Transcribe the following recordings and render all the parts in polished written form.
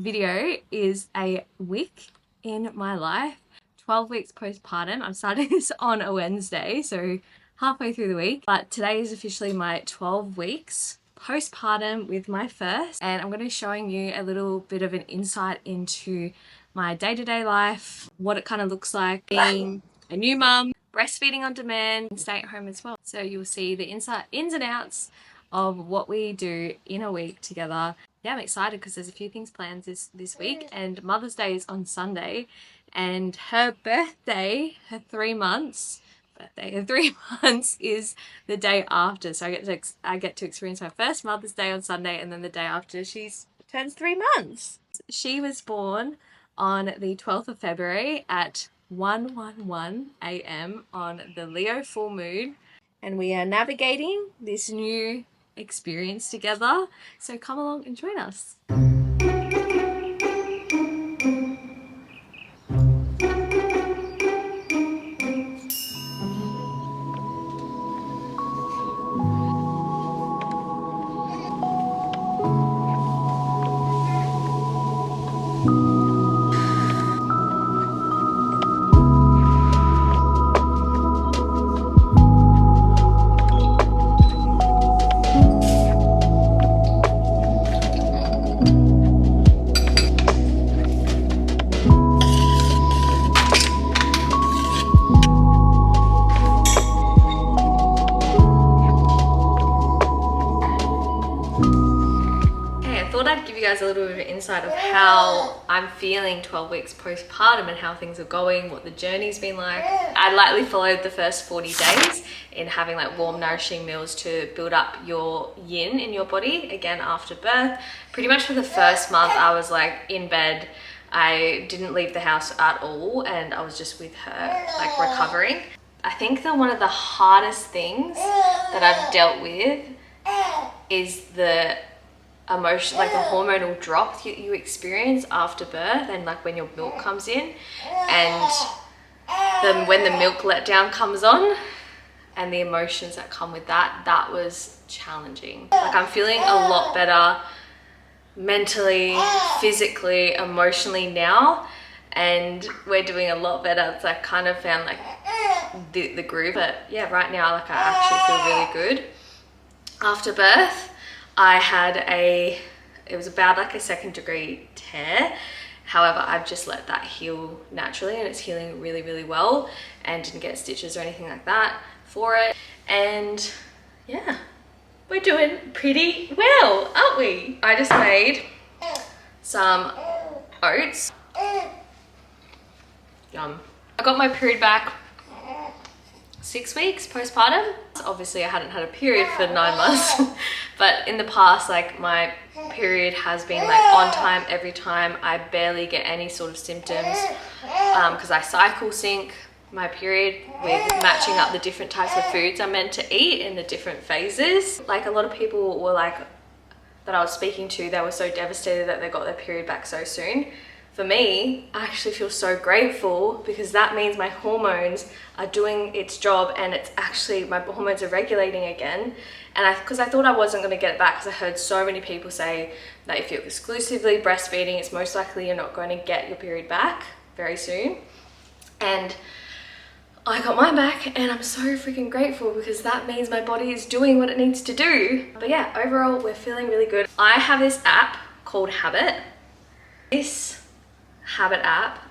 video is a week in my life. 12 weeks postpartum. I'm starting this on a Wednesday, so halfway through the week. But today is officially my 12 weeks postpartum with my first, and I'm going to be showing you a little bit of an insight into my day-to-day life, what it kind of looks like being a new mum, breastfeeding on demand, and staying at home as well. So you'll see the ins and outs of what we do in a week together. Yeah, I'm excited because there's a few things planned this week, and Mother's Day is on Sunday, and her birthday, her 3 months is the day after. So I get to experience my first Mother's Day on Sunday, and then the day after she turns 3 months. She was born on the 12th of February at 1:11 a.m. on the Leo full moon, and we are navigating this new experience together. So come along and join us. I'd give you guys a little bit of an insight of how I'm feeling 12 weeks postpartum and how things are going, what the journey's been like. I lightly followed the first 40 days in having like warm, nourishing meals to build up your yin in your body again after birth. Pretty much for the first month I was like in bed. I didn't leave the house at all, and I was just with her like recovering. I think that one of the hardest things that I've dealt with is the emotion, like the hormonal drop you experience after birth, and like when your milk comes in, and then when the milk letdown comes on and the emotions that come with that was challenging. Like I'm feeling a lot better mentally, physically, emotionally now, and we're doing a lot better. It's like kind of found like the groove. But yeah, right now like I actually feel really good. After birth I had it was about like a 2nd degree tear. However, I've just let that heal naturally, and it's healing really, really well, and didn't get stitches or anything like that for it. And yeah, we're doing pretty well, aren't we? I just made some oats. Yum. I got my period back 6 weeks postpartum. Obviously I hadn't had a period for 9 months, but in the past, like my period has been like on time every time. I barely get any sort of symptoms because I cycle sync my period with matching up the different types of foods I'm meant to eat in the different phases. Like a lot of people were like, that I was speaking to, they were so devastated that they got their period back so soon. For me, I actually feel so grateful, because that means my hormones are doing its job, and it's actually, my hormones are regulating again. And because I thought I wasn't going to get it back, because I heard so many people say that if you're exclusively breastfeeding, it's most likely you're not going to get your period back very soon. And I got mine back, and I'm so freaking grateful, because that means my body is doing what it needs to do. But yeah, overall, we're feeling really good. I have this app called Habit. This Habit app,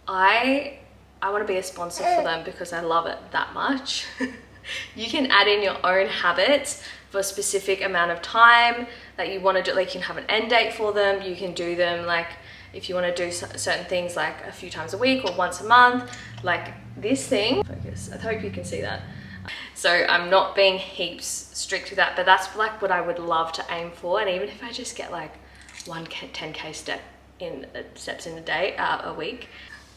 I want to be a sponsor for them because I love it that much. You can add in your own habits for a specific amount of time that you want to do. Like you can have an end date for them. You can do them like if you want to do certain things like a few times a week or once a month. Like this thing, focus, I hope you can see that. So I'm not being heaps strict with that, but that's like what I would love to aim for. And even if I just get like 10k steps in a week,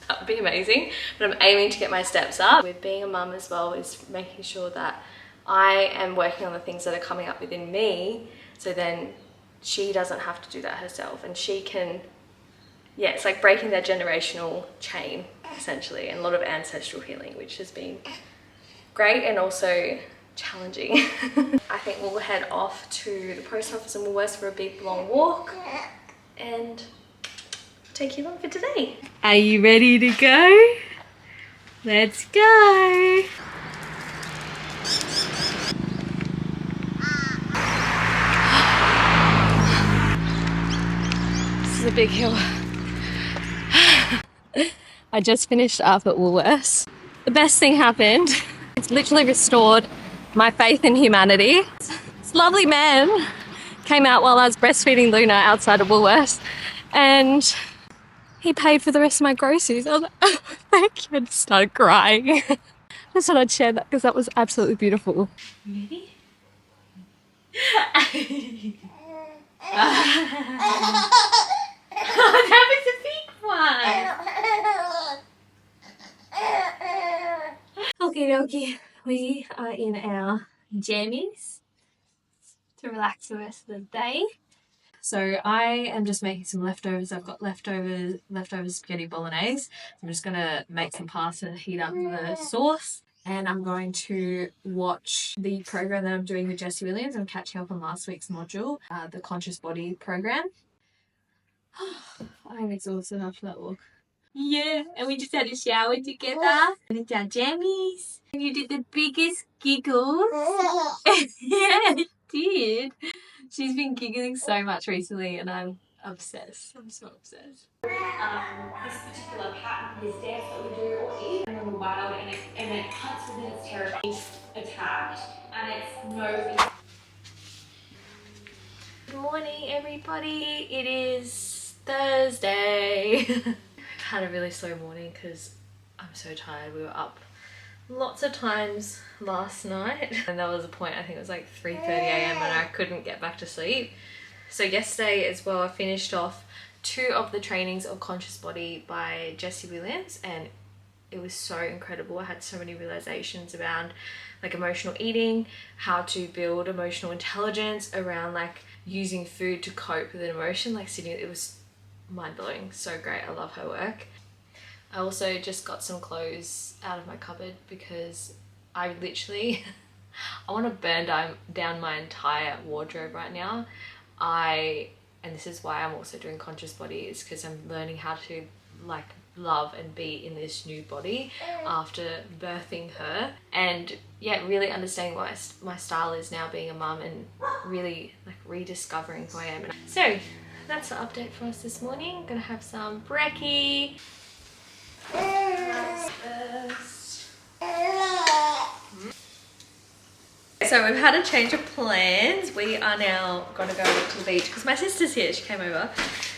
that would be amazing. But I'm aiming to get my steps up. With being a mum as well is making sure that I am working on the things that are coming up within me, so then she doesn't have to do that herself, and she can, yeah, it's like breaking that generational chain essentially, and a lot of ancestral healing, which has been great and also challenging. I think we'll head off to the post office and Woolworths for a big long walk, and take you along for today. Are you ready to go? Let's go. This is a big hill. I just finished up at Woolworths. The best thing happened. It's literally restored my faith in humanity. This lovely man came out while I was breastfeeding Luna outside of Woolworths, and he paid for the rest of my groceries. I was like, oh, thank you. I just started crying. I just thought I'd share that because that was absolutely beautiful. Ready? Oh, that was a big one. Okie dokie. We are in our jammies to relax the rest of the day. So I am just making some leftovers. I've got leftover spaghetti bolognese. I'm just going to make some pasta and heat up the sauce. And I'm going to watch the program that I'm doing with Jessie Williams. I'm catching up on last week's module, the Conscious Body program. I'm exhausted after that walk. Yeah, and we just had a shower together. And it's our jammies. And you did the biggest giggles. Yeah, I did. She's been giggling so much recently and I'm obsessed. I'm so obsessed. This particular pattern is death that we do or eat in the wild, and it hunts within its territory, it's attacked, and it's no. Good morning, everybody. It is Thursday. I've had a really slow morning because I'm so tired. We were up lots of times last night and there was a point, I think it was like 3:30 a.m. and I couldn't get back to sleep. So yesterday as well, I finished off 2 of the trainings of Conscious Body by Jessie Williams, and it was so incredible. I had so many realizations around like emotional eating, how to build emotional intelligence around like using food to cope with an emotion, like sitting. It was mind-blowing. So great. I love her work. I also just got some clothes out of my cupboard because I literally I want to burn down my entire wardrobe right now. And this is why I'm also doing Conscious Body, is because I'm learning how to like love and be in this new body after birthing her, and yeah, really understanding what my style is now being a mum, and really like rediscovering who I am. So that's the update for us this morning. I'm gonna have some brekkie. So we've had a change of plans. We are now gonna go to the beach because my sister's here. She came over.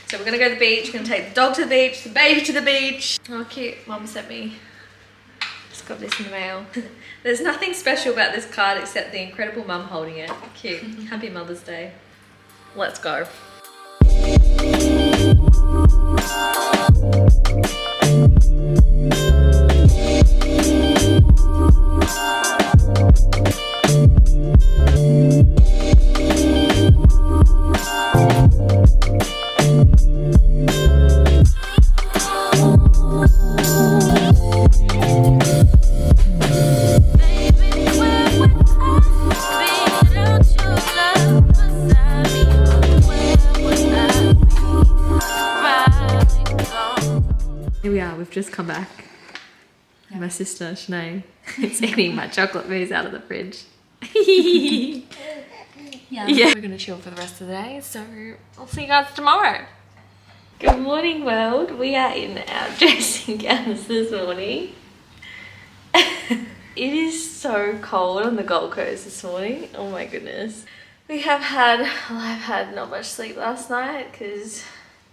So we're gonna go to the beach. We're gonna take the dog to the beach, the baby to the beach. Oh, cute. Mum sent me. Just got this in the mail. There's nothing special about this card except the incredible mum holding it. Cute. Happy Mother's Day. Let's go. Here we are, we've just come back. Yeah. My sister, Shanae, is eating my chocolate mousse out of the fridge. Yeah. We're gonna chill for the rest of the day, so I'll see you guys tomorrow. Good morning, world. We are in our dressing gowns this morning. It is so cold on the Gold Coast this morning. Oh my goodness. I've had not much sleep last night because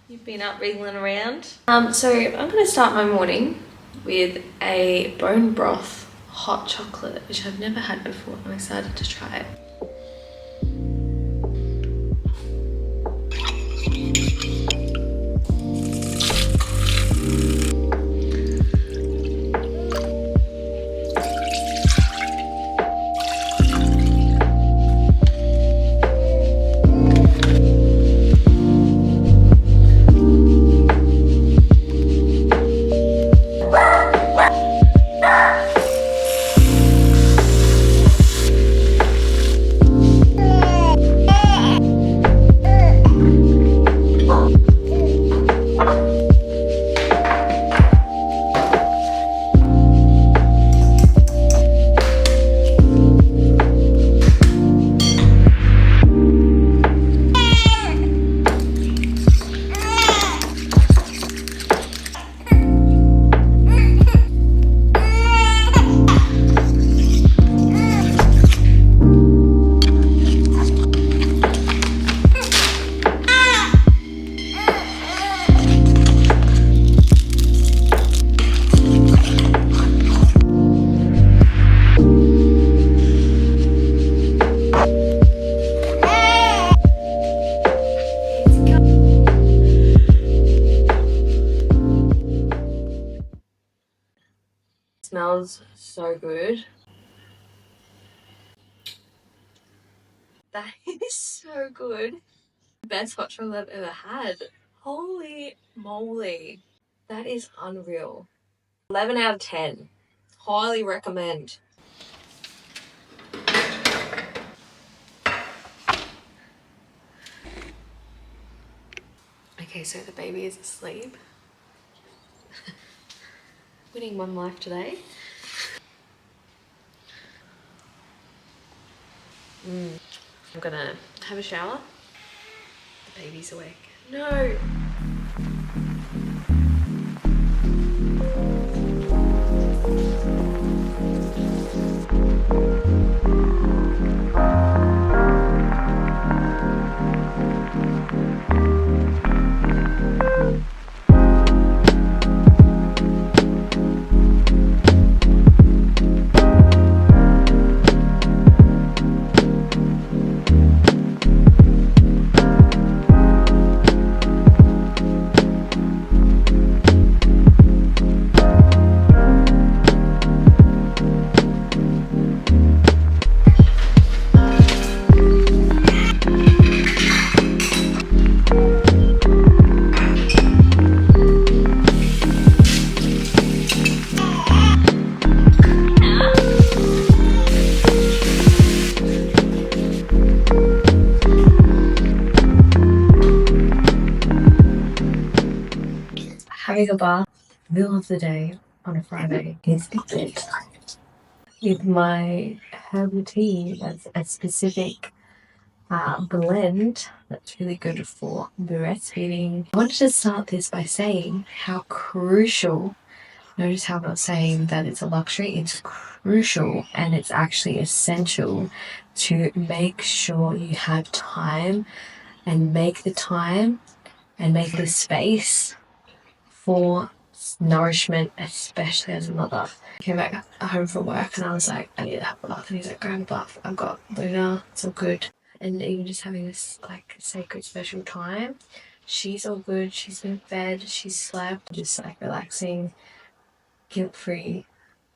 you've been up wriggling around. So I'm going to start my morning with a bone broth hot chocolate, which I've never had before. I'm excited to try it. smells so good. That is so good. Best hot chocolate I've ever had. Holy moly. That is unreal. 11 out of 10. Highly recommend. Okay, so the baby is asleep. Winning one life today. I'm gonna have a shower. The baby's awake. No! Having a bath, middle of the day on a Friday is it. With my herbal tea, that's a specific blend that's really good for breastfeeding. I wanted to start this by saying how crucial, notice how I'm not saying that it's a luxury, it's crucial and it's actually essential to make sure you have time and make the time and make the space for nourishment, especially as a mother. I came back home from work and I was like, I need to have a bath. And he's like, go have a bath. I've got Luna, it's all good. And even just having this like sacred special time, she's all good. She's been fed, she's slept, just like relaxing, guilt-free.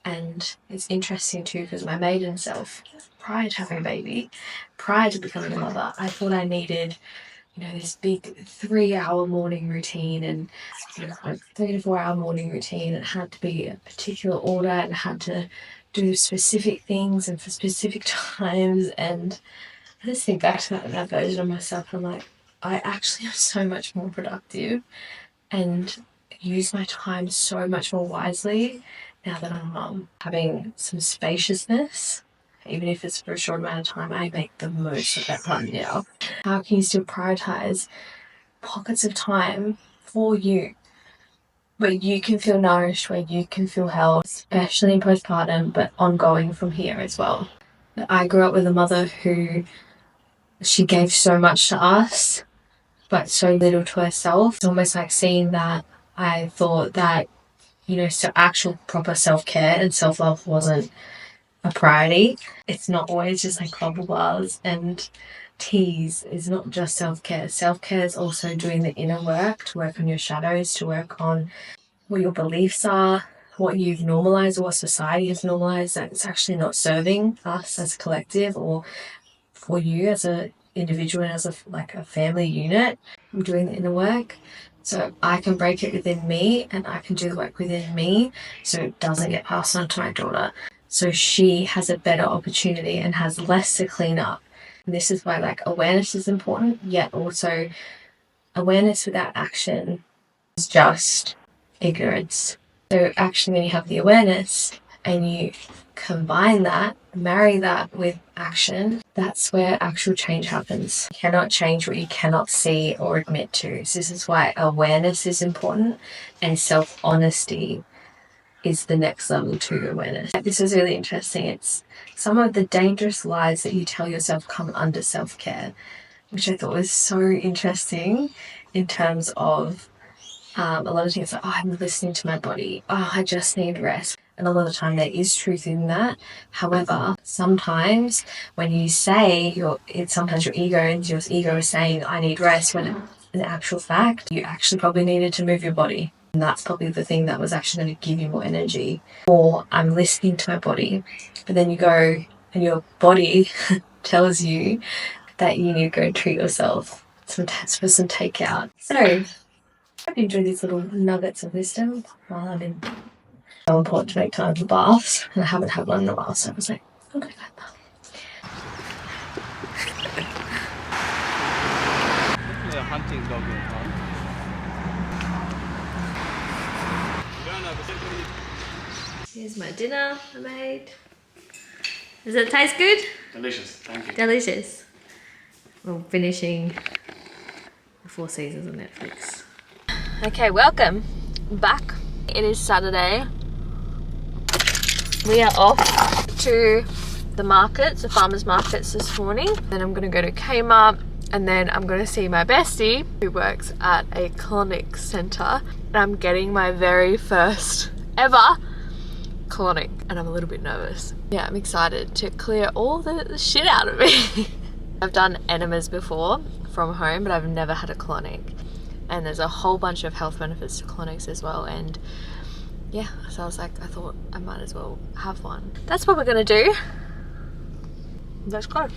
And it's interesting too because my maiden self, prior to having a baby, prior to becoming a mother, I thought I needed, this big 3-hour morning routine and a 3 to 4 hour morning routine. It had to be a particular order and had to do specific things and for specific times. And I just think back to that version of myself. I'm like, I actually am so much more productive and use my time so much more wisely now that I'm a mum. Having some spaciousness, even if it's for a short amount of time, I make the most of that time now. How can you still prioritize pockets of time for you where you can feel nourished, where you can feel held, especially in postpartum, but ongoing from here as well. I grew up with a mother who, she gave so much to us, but so little to herself. It's almost like seeing that I thought that, so actual proper self-care and self-love wasn't a priority. It's not always just like bubble baths and teas. Is not just self-care. Self-care is also doing the inner work, to work on your shadows, to work on what your beliefs are, what you've normalized or what society has normalized that it's actually not serving us as a collective or for you as an individual and as a family unit. I'm doing the inner work so I can break it within me and I can do the work within me so it doesn't get passed on to my daughter, so she has a better opportunity and has less to clean up. And this is why awareness is important, yet also awareness without action is just ignorance. So actually when you have the awareness and you combine that, marry that with action, that's where actual change happens. You cannot change what you cannot see or admit to. So this is why awareness is important and self-honesty is the next level to awareness. This is really interesting. It's some of the dangerous lies that you tell yourself come under self-care, which I thought was so interesting in terms of a lot of things like, I'm listening to my body. I just need rest. And a lot of the time there is truth in that. However, sometimes when you say sometimes your ego is saying, I need rest, when in actual fact, you actually probably needed to move your body. And that's probably the thing that was actually going to give you more energy. Or I'm listening to my body. But then you go and your body tells you that you need to go treat yourself for some takeout. So, I hope you enjoy these little nuggets of wisdom while I'm in. So important to make time for baths. And I haven't had one in a while, so I was like, I'll go back bath. Definitely a hunting dog in huh? Here's my dinner I made. Does it taste good? Delicious, thank you. Delicious. We're finishing the 4 Seasons on Netflix. Okay, welcome back. It is Saturday. We are off to the markets, the farmers markets this morning. Then I'm gonna go to Kmart and then I'm gonna see my bestie who works at a colonic centre. And I'm getting my very first ever colonic and I'm a little bit nervous. Yeah, I'm excited to clear all the shit out of me. I've done enemas before from home, but I've never had a colonic. And there's a whole bunch of health benefits to colonics as well. And yeah, so I was like, I thought I might as well have one. That's what we're gonna do. Let's go.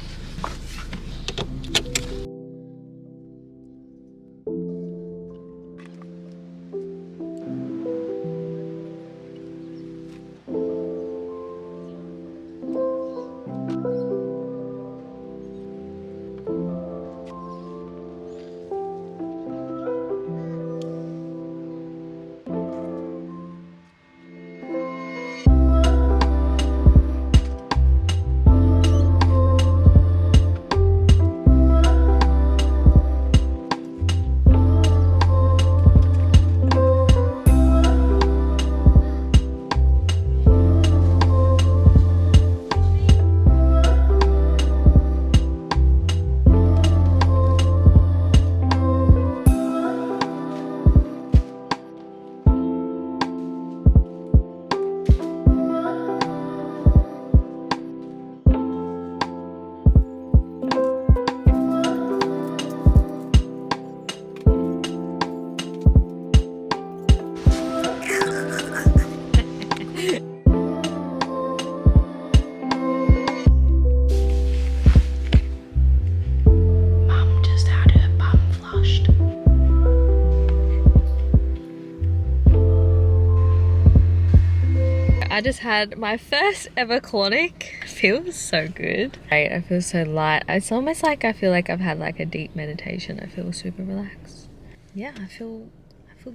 I just had my first ever colonic. Feels so good. I feel so light. It's almost like I feel like I've had like a deep meditation. I feel super relaxed. Yeah, I feel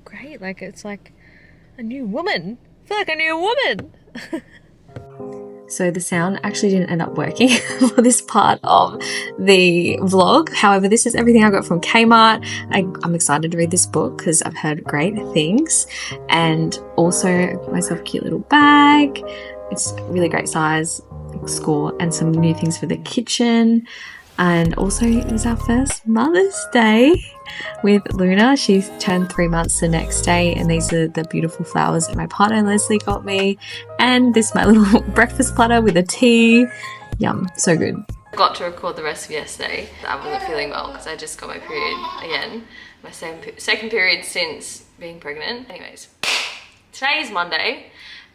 great. Like it's like a new woman. I feel like a new woman. So the sound actually didn't end up working for this part of the vlog. However, this is everything I got from Kmart. I'm excited to read this book because I've heard great things. And also I got myself a cute little bag. It's really great size, score, and some new things for the kitchen. And also it was our first Mother's Day with Luna. She turned 3 months the next day, and these are the beautiful flowers that my partner Leslie got me. And this my little breakfast platter with a tea. Yum, so good. I got to record the rest of yesterday. I wasn't feeling well because I just got my period again. My second period since being pregnant. Anyways, today is Monday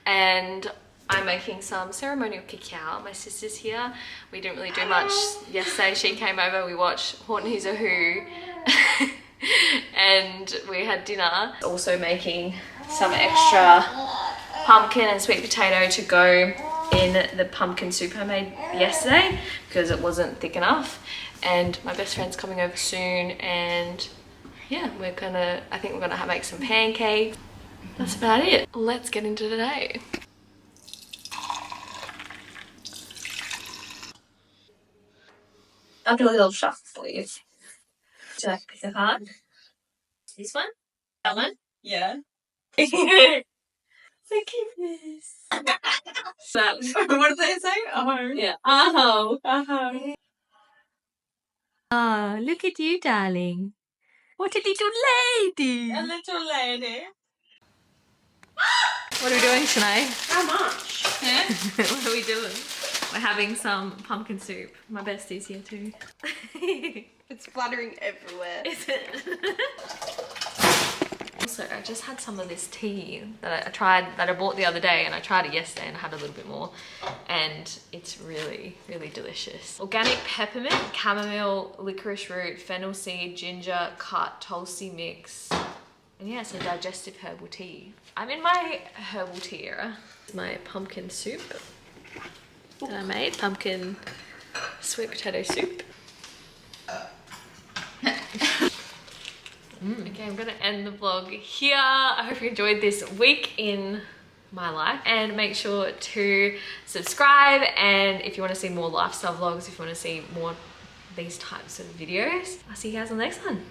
and I'm making some ceremonial cacao. My sister's here. We didn't really do much yesterday. She came over, we watched Horton Who's a Who and we had dinner. Also making some extra pumpkin and sweet potato to go in the pumpkin soup I made yesterday because it wasn't thick enough. And my best friend's coming over soon and yeah, I think we're gonna make some pancakes. That's about it. Let's get into today. I'll do a little shuffle for you. Would you like a piece of card? This one? That one? Yeah. Forgiveness. What did they say? Oh. Yeah. Oh. Oh. Oh, look at you, darling. What a little lady. A little lady. What are we doing, Shanae? How much? Yeah? What are we doing? We're having some pumpkin soup. My bestie's here too. It's fluttering everywhere. Is it? Also, I just had some of this tea that I tried, that I bought the other day, and I tried it yesterday and I had a little bit more, and it's really, really delicious. Organic peppermint, chamomile, licorice root, fennel seed, ginger, cut, tulsi mix. And yeah, it's a digestive herbal tea. I'm in my herbal tea era. My pumpkin soup that I made, pumpkin sweet potato soup. Okay, I'm gonna end the vlog here. I hope you enjoyed this week in my life, and make sure to subscribe, and if you want to see more lifestyle vlogs, if you want to see more these types of videos, I'll see you guys on the next one.